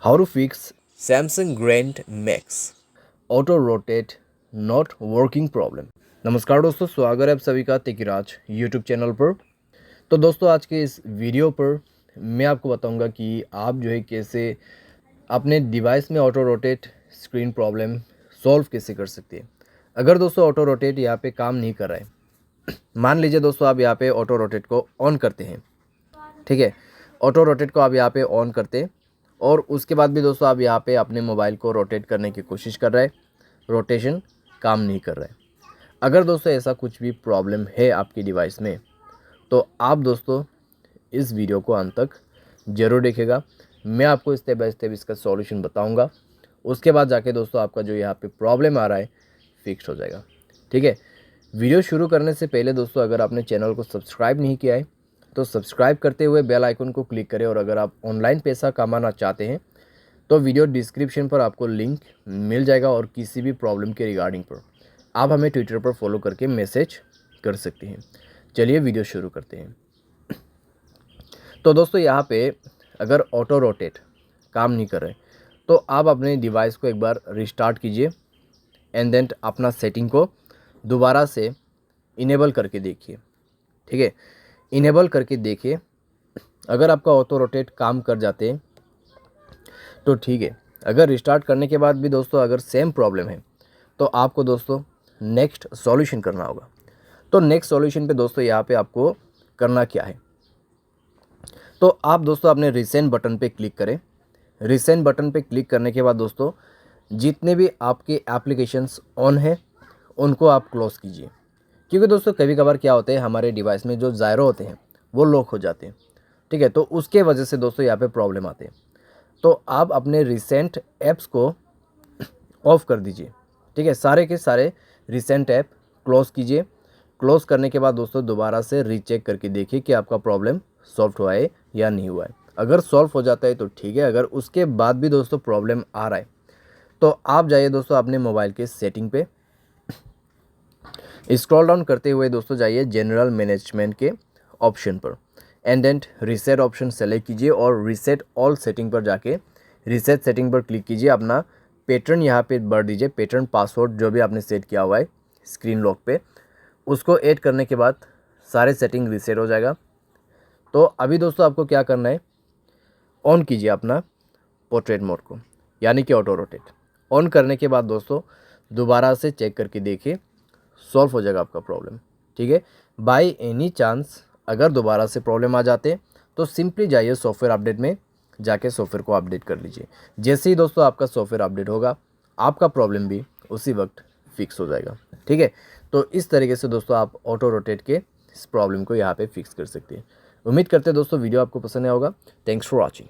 How to fix Samsung Grand Max Auto Rotate Not Working Problem। नमस्कार दोस्तों, स्वागत है आप सभी का तेकीराज यूट्यूब चैनल पर। तो दोस्तों आज के इस वीडियो पर मैं आपको बताऊंगा कि आप जो है कैसे अपने डिवाइस में auto rotate screen problem solve कैसे कर सकते हैं। अगर दोस्तों ऑटो रोटेट यहाँ पे काम नहीं कर रहा है, मान लीजिए दोस्तों आप यहाँ पे ऑटो रोटेट को ऑन करते हैं, ठीक है, ऑटो रोटेट को आप यहाँ पे ऑन करते हैं और उसके बाद भी दोस्तों आप यहाँ पे अपने मोबाइल को रोटेट करने की कोशिश कर रहे हैं, रोटेशन काम नहीं कर रहा है। अगर दोस्तों ऐसा कुछ भी प्रॉब्लम है आपकी डिवाइस में तो आप दोस्तों इस वीडियो को अंत तक ज़रूर देखेगा। मैं आपको स्टेप बाय स्टेप इसका सॉल्यूशन बताऊंगा। उसके बाद जाके दोस्तों आपका जो यहाँ पे प्रॉब्लम आ रहा है फिक्स हो जाएगा, ठीक है। वीडियो शुरू करने से पहले दोस्तों अगर आपने चैनल को सब्सक्राइब नहीं किया है तो सब्सक्राइब करते हुए बेल आइकन को क्लिक करें। और अगर आप ऑनलाइन पैसा कमाना चाहते हैं तो वीडियो डिस्क्रिप्शन पर आपको लिंक मिल जाएगा और किसी भी प्रॉब्लम के रिगार्डिंग पर आप हमें ट्विटर पर फॉलो करके मैसेज कर सकते हैं। चलिए वीडियो शुरू करते हैं। तो दोस्तों यहाँ पे अगर ऑटो रोटेट काम नहीं कर रहे तो आप अपने डिवाइस को एक बार रिस्टार्ट कीजिए एंड देन अपना सेटिंग को दोबारा से इनेबल करके देखिए, ठीक है। इनेबल करके देखिए, अगर आपका ऑटो रोटेट काम कर जाते हैं तो ठीक है। अगर रिस्टार्ट करने के बाद भी दोस्तों अगर सेम प्रॉब्लम है तो आपको दोस्तों नेक्स्ट सॉल्यूशन करना होगा। तो नेक्स्ट सॉल्यूशन पे दोस्तों यहाँ पे आपको करना क्या है, तो आप दोस्तों अपने रिसेंट बटन पे क्लिक करें। रिसेंट बटन पे क्लिक करने के बाद दोस्तों जितने भी आपके एप्लीकेशंस ऑन है उनको आप क्लोज़ कीजिए, क्योंकि दोस्तों कभी कभार क्या होता है हमारे डिवाइस में जो ज़ायरो होते हैं वो लॉक हो जाते हैं, ठीक है। तो उसके वजह से दोस्तों यहाँ पे प्रॉब्लम आते हैं। तो आप अपने रिसेंट ऐप्स को ऑफ़ कर दीजिए, ठीक है। सारे के सारे रिसेंट ऐप क्लोज़ कीजिए। क्लोज़ करने के बाद दोस्तों दोबारा से रीचेक करके देखिए कि आपका प्रॉब्लम सॉल्व हुआ है या नहीं हुआ है। अगर सॉल्व हो जाता है तो ठीक है, अगर उसके बाद भी दोस्तों प्रॉब्लम आ रहा है तो आप जाइए दोस्तों अपने मोबाइल के सेटिंग पे, स्क्रॉल डाउन करते हुए दोस्तों जाइए जनरल मैनेजमेंट के ऑप्शन पर and then reset option select कीजिए और रीसेट ऑल सेटिंग पर जाके रीसेट सेटिंग पर क्लिक कीजिए। अपना पैटर्न यहाँ पे भर दीजिए, पैटर्न पासवर्ड जो भी आपने सेट किया हुआ है स्क्रीन लॉक पे, उसको ऐड करने के बाद सारे सेटिंग रीसेट हो जाएगा। तो अभी दोस्तों आपको क्या करना है, ऑन कीजिए अपना पोर्ट्रेट मोड को, यानी कि ऑटो रोटेट। ऑन करने के बाद दोस्तों दोबारा से चेक करके देखिए, सॉल्व हो जाएगा आपका प्रॉब्लम, ठीक है। बाय एनी चांस अगर दोबारा से प्रॉब्लम आ जाते तो सिंपली जाइए सॉफ्टवेयर अपडेट में, जाके सॉफ्टवेयर को अपडेट कर लीजिए। जैसे ही दोस्तों आपका सॉफ्टवेयर अपडेट होगा आपका प्रॉब्लम भी उसी वक्त फिक्स हो जाएगा, ठीक है। तो इस तरीके से दोस्तों आप ऑटो रोटेट के इस प्रॉब्लम को यहाँ पे फिक्स कर सकते हैं। उम्मीद करते हैं दोस्तों वीडियो आपको पसंद आया होगा। Thanks for watching.